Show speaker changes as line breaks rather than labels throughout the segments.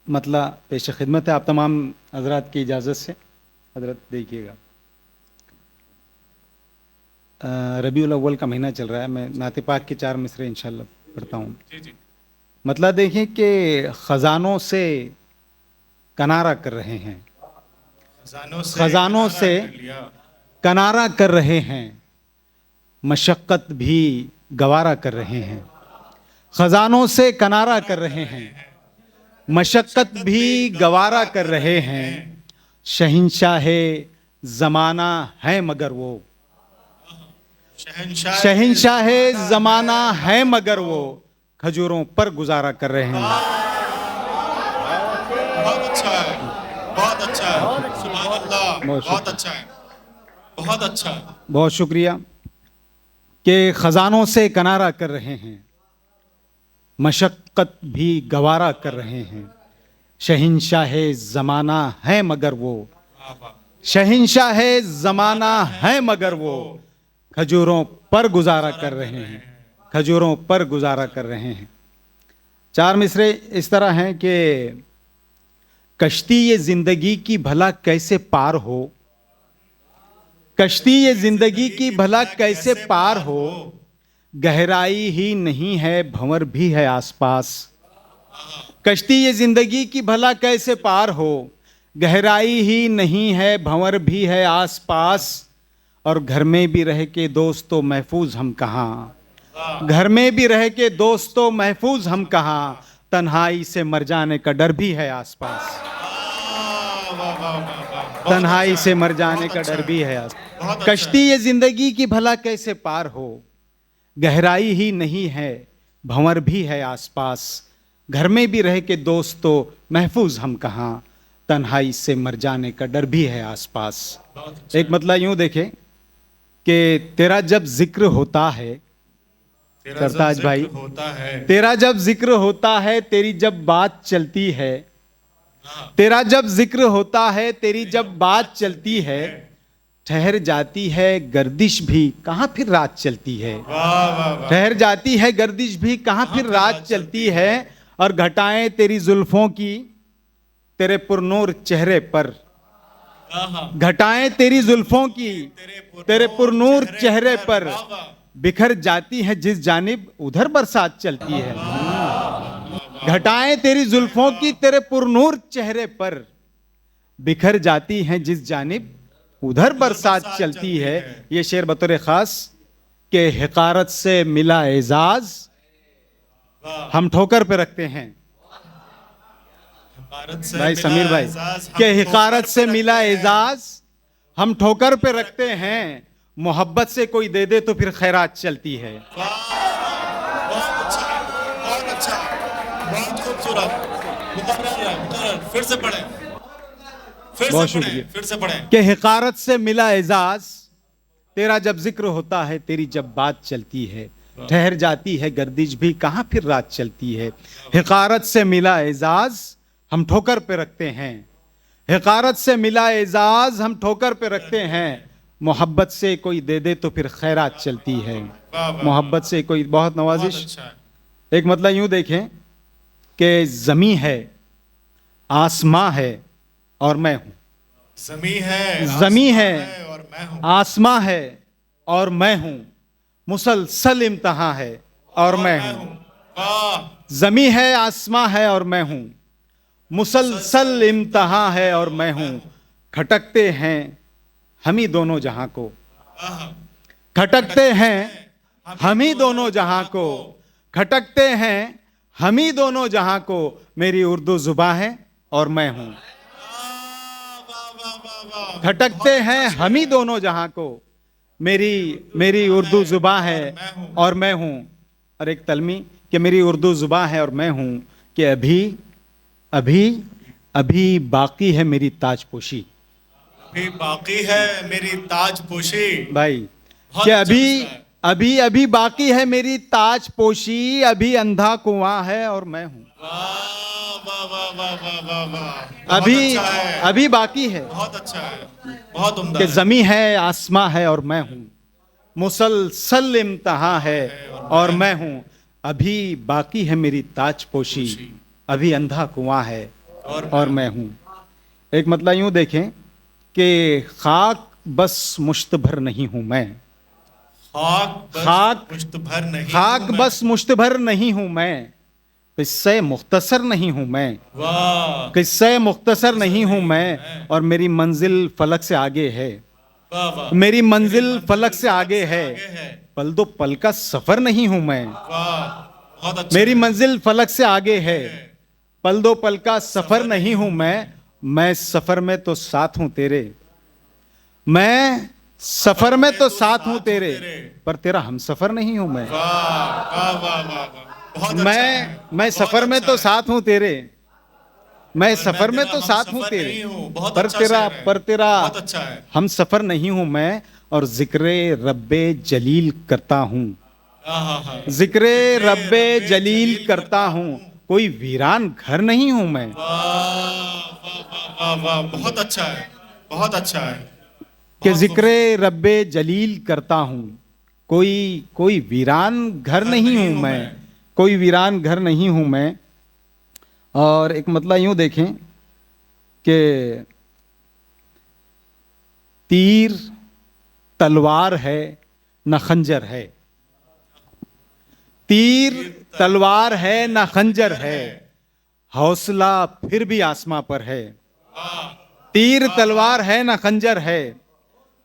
मतलब पेश खिदमत है आप तमाम हजरात की इजाज़त से। हजरत देखिएगा, रबीउल अव्वल का महीना चल रहा है, मैं नाते पाक के 4 मिसरे इंशाल्लाह पढ़ता हूँ। मतलब देखिए कि ख़जानों से कनारा कर रहे हैं, खजानों से कनारा कर रहे हैं, मशक्क़त भी गवारा कर रहे हैं। खजानों से कनारा कर रहे हैं, मशक्क़त भी गवारा कर रहे हैं। शहंशाहे ज़माना है मगर वो, शहंशाहे ज़माना है मगर वो खजूरों पर गुजारा कर रहे हैं।
बहुत अच्छा है, बहुत अच्छा है, सुभान अल्लाह, बहुत अच्छा है, बहुत अच्छा है।
बहुत शुक्रिया कि खजानों से कनारा कर रहे हैं, मशक्क़त भी गवारा कर रहे हैं। शहंशाहे ज़माना है मगर वो, शहंशाहे ज़माना है मगर वो खजूरों पर गुजारा कर रहे हैं, खजूरों पर गुजारा कर रहे हैं। 4 मिसरे इस तरह हैं कि कश्ती ये ज़िंदगी की भला कैसे पार हो, कश्ती ये ज़िंदगी की भला कैसे पार हो, गहराई ही नहीं है भंवर भी है आसपास। कश्ती ये ज़िंदगी की भला कैसे पार हो, गहराई ही नहीं है भंवर भी है आसपास। और घर में भी रह के दोस्तों महफूज हम कहाँ, घर में भी रह के दोस्तों महफूज हम कहाँ, तन्हाई से मर जाने का डर भी है आसपास। तन्हाई से मर जाने का डर भी है आसपास। कश्ती ये जिंदगी की भला कैसे पार हो, गहराई ही नहीं है भंवर भी है आसपास। घर में भी रह के दोस्तों महफूज हम कहाँ, तन्हाई से मर जाने का डर भी है आसपास। एक मतलब यूं देखें कि तेरा जब जिक्र होता है सरताज भाई, तेरा जब जिक्र होता है, तेरी जब बात चलती है, तेरा जब जिक्र होता है, तेरी जब बात चलती है, ठहर जाती है गर्दिश भी कहाँ फिर रात चलती है। ठहर जाती है गर्दिश भी कहाँ फिर रात चलती है। और घटाएं तेरी जुल्फों की तेरे पुरनूर चेहरे पर, घटाएं तेरी जुल्फों की तेरे पुरनूर चेहरे पर, बिखर जाती है जिस जानिब उधर बरसात चलती है। घटाएं तेरी जुल्फों की तेरे पुरनूर चेहरे पर, बिखर जाती हैं जिस जानिब उधर बरसात चलती है। ये शेर बतौर खास के हिकारत से मिला एजाज हम ठोकर पे रखते हैं। भाई समीर भाई, के हिकारत से मिला एजाज हम ठोकर पे रखते हैं, मोहब्बत से कोई दे दे तो फिर खैरात चलती है।
बहुत अच्छा, बहुत खूबसूरत। फिर से पढ़ें,
बहुत शुक्रिया।
फिर से पढ़ें।
कि हिकारत से मिला एजाज, तेरा जब जिक्र होता है, तेरी जब बात चलती है, ठहर जाती है गर्दिश भी कहाँ फिर रात चलती है। हिकारत से मिला एजाज हम ठोकर पे रखते हैं, हिकारत से मिला एजाज हम ठोकर पे रखते हैं, मोहब्बत से कोई दे दे तो फिर खैरात चलती है। मोहब्बत से कोई, बहुत नवाजिश। एक मतलब यूं देखें कि ज़मी है, आसमां है और मैं हूं। ज़मी है, आसमां है और मैं हूं, मुसलसल इम्तिहान है और मैं हूं। ज़मी है, आसमां है और मैं हूं, मुसलसल इम्तिहान है और मैं हूं। खटकते हैं हम ही दोनों जहां को, खटकते हैं हम ही दोनों जहां को, खटकते हैं हम ही दोनों जहां को। मेरी उर्दू जुबां है और मैं हूं। खटकते हैं हम ही दोनों जहां को, मेरी उर्दू जुबां है और मैं हूं। और एक तलमी कि मेरी उर्दू जुबां है और मैं हूं, कि अभी अभी अभी बाकी है मेरी ताजपोशी।
अभी बाकी है मेरी ताजपोशी
भाई, कि अभी अभी बाकी है मेरी ताजपोशी, अभी अंधा कुआं है और मैं हूं। अभी बाकी है,
बहुत अच्छा है, बहुत उम्दा
कि ज़मी है, आसमां है और मैं हूं, मुसलसल इम्तिहान है और मैं हूं। अभी बाकी है मेरी ताजपोशी, अभी अंधा कुआं है और मैं हूँ। एक मतलब यूं देखें कि खाक बस मुश्त भर नहीं हूं मैं,
खाक मुश्त भर नहीं
खाक
हूं मैं।
बस मुश्त भर नहीं हूं मैं, किस्से मुख्तसर नहीं हूं मैं,
वाह
किस्से मुख्तसर नहीं हूं मैं, और मेरी मंजिल फलक से आगे है,
वाह वाह।
मेरी मंजिल फलक से आगे है, पल दो पल का सफर नहीं हूं मैं,
वाह बहुत अच्छा।
मेरी मंजिल फलक से आगे है, पल दो पल का सफर नहीं हूं मैं सफर में तो साथ हूं तेरे, मैं सफर में तो साथ हूं तेरे, पर तेरा हम सफर नहीं हूं मैं,
वाह वाह वाह वाह वाह बहुत अच्छा है।
मैं
बहुत
सफर में
अच्छा
तो
है।
साथ हूं तेरे, मैं
पर
सफर में
तेरा
तो
हम
साथ हूं
सफर
तेरे,
नहीं हूँ। बहुत
पर
अच्छा
तेरा
शेर है।
पर तेरा
बहुत अच्छा है।
हम सफर नहीं हूं मैं, और जिक्र रब्बे जलील करता हूं,
आहा।
जिक्र रब्बे जलील करता हूं, कोई वीरान घर नहीं हूं मैं,
वाह वाह वाह वाह वाह बहुत अच्छा है। बहुत अच्छा है।
कि
बहुत
जिक्र
खूबसूरत।
रब्बे जलील करता हूं, कोई कोई वीरान घर नहीं हूं मैं, कोई वीरान घर नहीं हूं मैं। और एक मतलब यूं देखें कि तीर तलवार है न खंजर है, तीर तलवार है न खंजर है, हौसला फिर भी आसमां पर है, तीर तलवार है न खंजर है,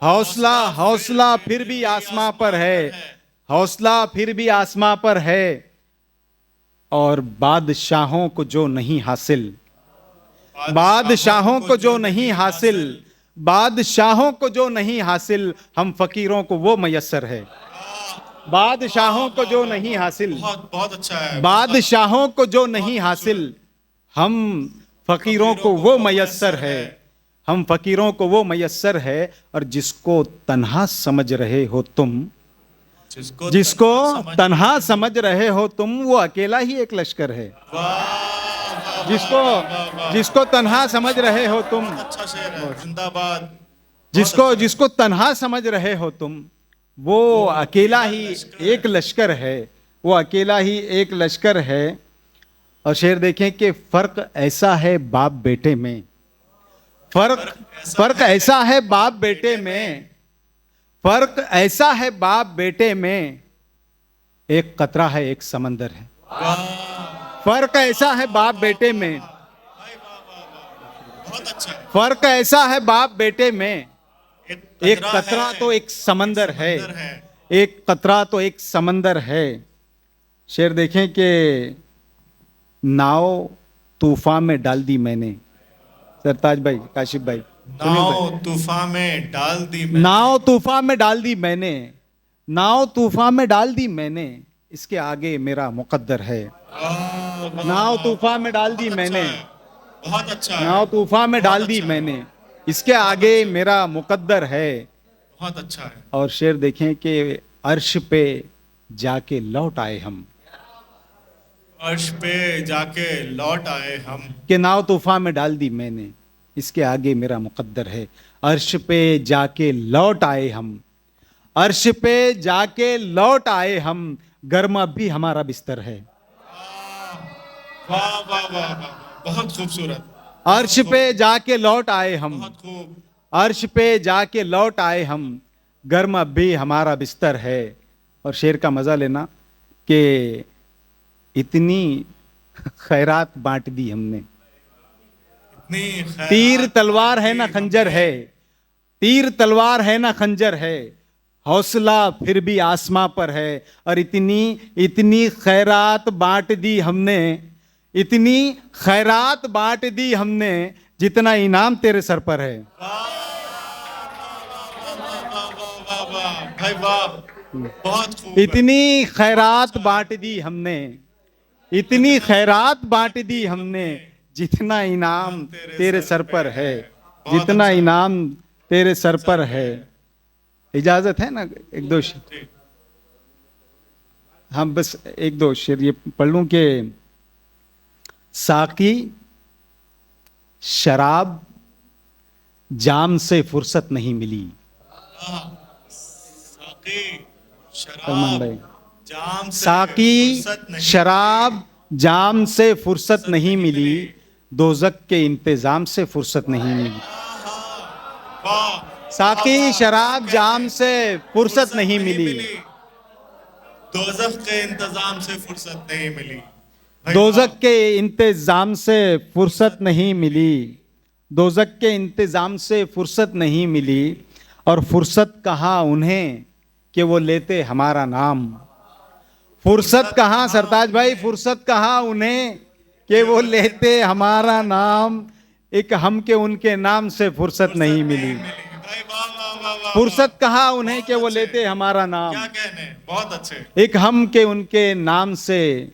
हौसला हौसला फिर भी आसमां पर है, हौसला फिर भी आसमां पर है, और बादशाहों को जो नहीं हासिल, बादशाहों को जो नहीं हासिल, बादशाहों को जो नहीं हासिल, हम फकीरों को वो मयस्सर है, बादशाहों को जो नहीं हासिल,
बहुत बहुत अच्छा है।
बादशाहों को जो नहीं हासिल, हम फकीरों को वो मयस्सर है, हम फकीरों को वो मयस्सर है, और जिसको तन्हा समझ रहे हो तुम, जिसको तन्हा समझ रहे हो तुम, वो अकेला ही एक लश्कर है, जिसको जिसको तन्हा समझ रहे हो तुम,
अच्छा शेर है। जिंदाबाद।
जिसको जिसको तन्हा समझ रहे हो तुम, वो अकेला ही एक लश्कर है, वो अकेला ही एक लश्कर है। और शेर देखें कि फर्क ऐसा है बाप बेटे में, फर्क ऐसा है बाप बेटे में, फर्क ऐसा है बाप बेटे में, एक कतरा है एक समंदर है, फर्क ऐसा है बाप बेटे में,
बहुत अच्छा है।
फर्क ऐसा है बाप बेटे में, एक कतरा तो एक समंदर है, एक कतरा तो एक समंदर है। शेर देखें कि नाव तूफान में डाल दी मैंने, सरताज भाई, काशिफ भाई,
नाव तूफान में डाल दी मैंने,
नाव तूफान में डाल दी मैंने, नाव तूफान में डाल दी मैंने, इसके आगे मेरा मुकद्दर है, नाव तूफान में डाल दी मैंने,
बहुत अच्छा है।
नाव तूफान में डाल दी मैंने, इसके आगे मेरा मुकद्दर है।
बहुत अच्छा है।
और शेर देखें कि अर्श पे जाके लौट आए हम,
अर्श पे जाके लौट आए हम,
कि नाव तूफान में डाल दी मैंने, इसके आगे मेरा मुकद्दर है, अर्श पे जाके लौट आए हम, अर्श पे जाके लौट आए हम, गर्म अब भी हमारा बिस्तर है,
वाह वाह वाह वाह बहुत खूबसूरत।
अर्श पे जाके लौट आए हम,
बहुत खूब।
अर्श पे जाके लौट आए हम, गर्म अब भी हमारा बिस्तर है। और शेर का मजा लेना कि इतनी खैरात बांट दी हमने, तीर तलवार है ना खंजर है, तीर तलवार है ना खंजर है, हौसला फिर भी आसमां पर है, और इतनी इतनी खैरात बांट दी हमने, इतनी खैरात बांट दी हमने, जितना इनाम तेरे सर पर है।
वाह वाह भाई वाह बहुत खूब।
इतनी खैरात बांट दी हमने, इतनी खैरात बांट दी हमने, जितना इनाम तेरे सर पर है, जितना इनाम तेरे सर पर है। इजाजत है ना एक दो शेर, हम बस एक दो शेर ये पढ़ लूं कि साकी शराब जाम से फुर्सत नहीं मिली, सलमान भाई,
जाम से
साकी
फुर्सत नहीं
शराब जाम से फुर्सत नहीं मिली, दोजक के इंतजाम से फुर्सत नहीं मिली।
वाह,
साकी शराब जाम से फुर्सत नहीं मिली।
दोजख के इंतजाम से फुर्सत नहीं मिली। भाई
दोजक के इंतजाम से फुर्सत नहीं मिली। दोजक के इंतजाम से फुर्सत नहीं मिली। और फुर्सत कहाँ उन्हें कि वो लेते हमारा नाम। फुर्सत कहाँ सरताज भाई, फुर्सत कहाँ उन्हें कि वो लेते हमारा नाम। एक हम के उनके नाम से फुर्सत नहीं मिली।
भाई वाह वाह वाह वाह,
फुर्सत कहाँ उन्हें कि वो लेते हमारा नाम।
क्या कहने, बहुत अच्छे।
एक हम के उनके नाम से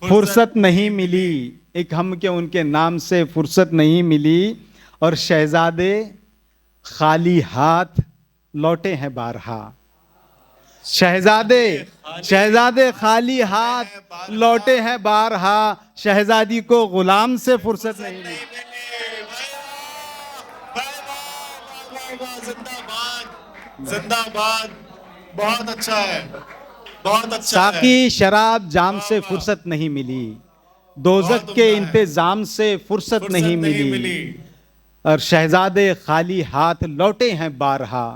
फुर्सत नहीं मिली। एक हम के उनके नाम से फुर्सत नहीं मिली। और शहजादे खाली हाथ लौटे हैं बारहा। शहजादे खाली हाथ लौटे हैं बारहा। शहजादी को गुलाम से फुर्सत नहीं मिली।
जिंदाबाद जिंदाबाद, बहुत अच्छा है, बहुत अच्छा है।
साकी शराब जाम से फुर्सत नहीं मिली। दोजक
बहुत
के
उम्दा है।
इंतजाम से फुर्सत नहीं मिली। और शहजादे खाली हाथ लौटे हैं बारहा।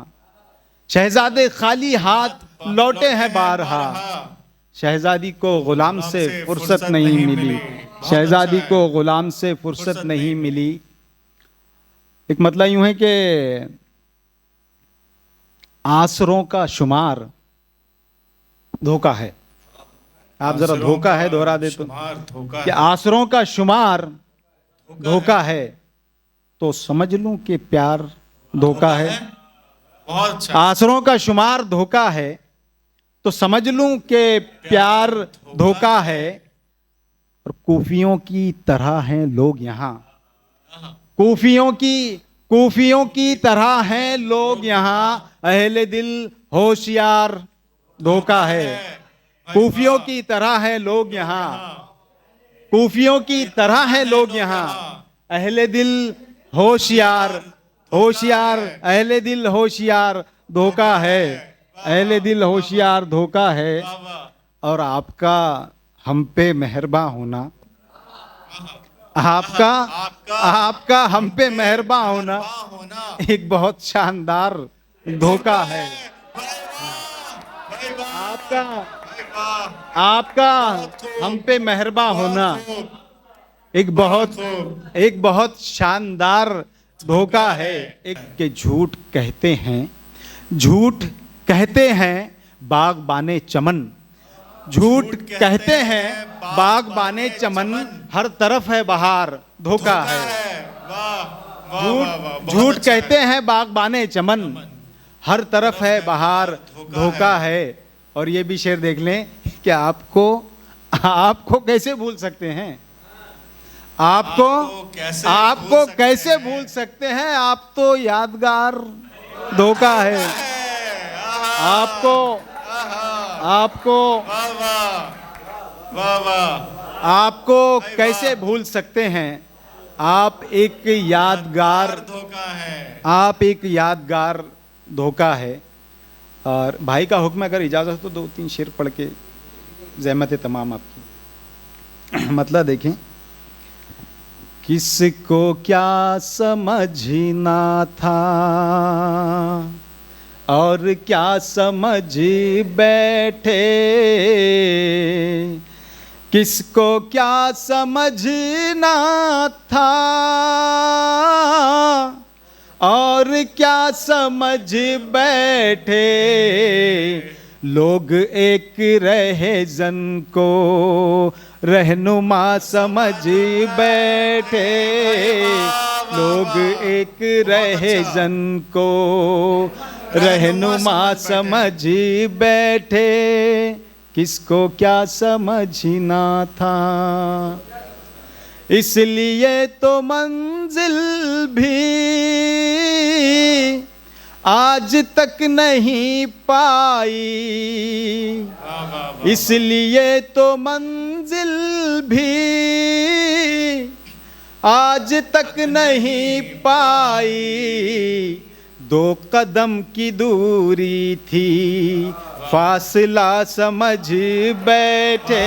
शहजादे खाली हाथ लौटे हैं बारहा। शहजादी को गुलाम से फुर्सत नहीं मिली। शहजादी को गुलाम से फुर्सत नहीं मिली। एक मतलब यूं है कि आसरों का शुमार धोखा है। आप जरा धोखा है दोहरा दे तो, कि आसरों का शुमार धोखा है तो समझ लूं कि प्यार धोखा है।
बहुत अच्छा।
आसरों का शुमार धोखा है तो समझ लूं कि प्यार धोखा है। और कूफियों की तरह हैं लोग यहाँ। कूफियों की तरह हैं लोग यहाँ। अहले दिल होशियार धोखा है। कूफियों की तरह हैं लोग यहाँ। कूफियों की तरह हैं लोग यहाँ। अहले दिल होशियार अहले दिल होशियार धोखा है। अहले दिल होशियार धोखा है। और आपका हम पे मेहरबान होना, आपका हम पे मेहरबान होना एक बहुत शानदार धोखा है। आपका हम पे मेहरबान होना एक बहुत शानदार धोखा है। एक के झूठ कहते हैं बागबाने चमन। झूठ कहते हैं बागबाने चमन। हर तरफ है बहार धोखा है। झूठ कहते हैं बागबाने चमन। हर तरफ है बहार धोखा है। और ये भी शेर देख लें कि आपको कैसे भूल सकते हैं। आपको कैसे भूल सकते हैं। आप तो यादगार धोखा है। आपको कैसे भूल सकते हैं। आप एक यादगार धोखा है। और भाई का हुक्म अगर इजाज़त हो तो 2-3 शेर पढ़ के ज़हमत तमाम आपकी। मतलब देखें, किसको क्या समझना था और क्या समझ बैठे। किसको क्या समझना था और क्या समझ बैठे। लोग एक रहज़न को रहनुमा समझ बैठे। लोग एक रहज़न को रहनुमा समझ बैठे। किसको क्या समझना था। इसलिए तो मंजिल भी आज तक नहीं पाई। इसलिए तो मंजिल भी आज तक नहीं पाई। 2 कदम की दूरी थी फासला समझ बैठे।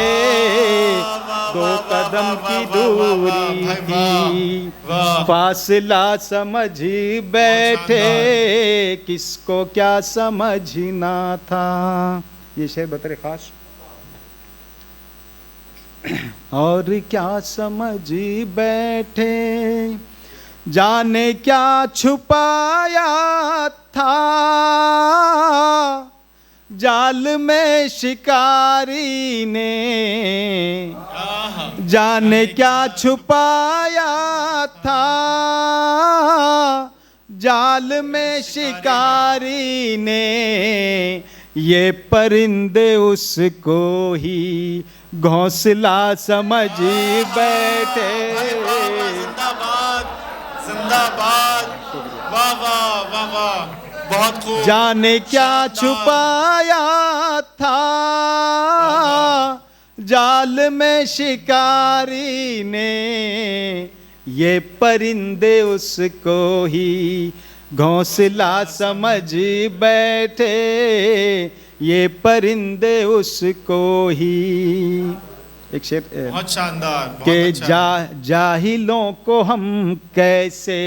दो
वाह,
कदम
वाह,
की
वाह, वाह, वाह,
दूरी
भाई,
थी,
वाह।
फासला समझ बैठे, किसको क्या समझना था। ये शेर बतरे खास। और क्या समझ बैठे, जाने क्या छुपाया था, जाल में शिकारी ने, जाने क्या छुपाया था, जाल में शिकारी ने, ये परिंदे उसको ही घोंसला समझ बैठे।
जिंदाबाद जिंदाबाद, वाह वाह वाह वाह, बहुत खूब।
जाने क्या
शानदार।
छुपाया था, जाल में शिकारी ने, ये परिंदे उसको ही घोंसला समझ बैठे, ये परिंदे उसको ही। एक शेर
बहुत शानदार, बहुत
के
अच्छा।
जाहिलों को हम कैसे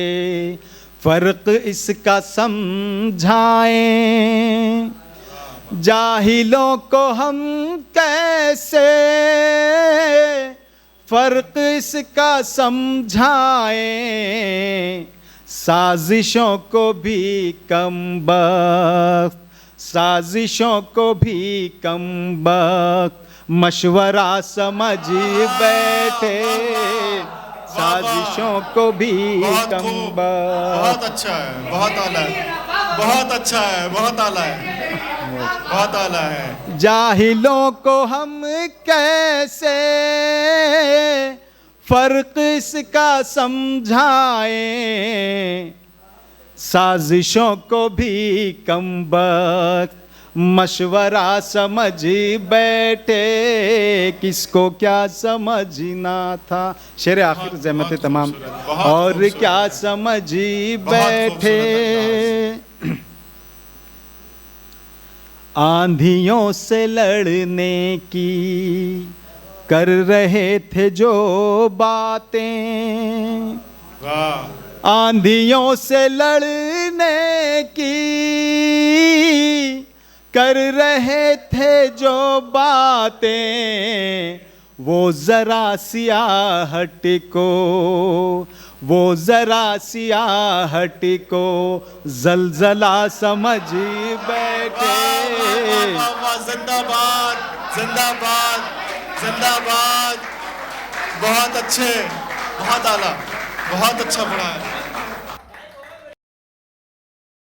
फर्क इसका समझाएं, जाहिलों को हम कैसे फर्क इसका समझाएं, साजिशों को भी कम वक्त, साजिशों को भी कम वक्त मशवरा समझ बैठे, साजिशों को भी
बहुत
कम
खूब,
वक्त।
बहुत अच्छा है, बहुत आला है, बहुत अच्छा है, बहुत आला है, बहुत आला है।
जाहिलों को हम कैसे फर्क इसका समझाएं, साजिशों को भी कम वक्त मशवरा समझ बैठे, किसको क्या समझना था। शेर आखिर ज़हमत
बहुत
तमाम।
खूबसूरत, बहुत
और
खूबसूरत
क्या
है।
समझ
बहुत
बैठे,
खूबसूरत
आंधियों से लड़ने की कर रहे थे जो बातें,
वाह,
आंधियों से लड़ने की कर रहे थे जो बातें, वो जरा सियाहट को, वो जरा सियाहट को जलजला समझ बैठे।
वाह, वाह, जिंदाबाद जिंदाबाद जिंदाबाद, बहुत अच्छे, बहुत आला, बहुत अच्छा पढ़ा है।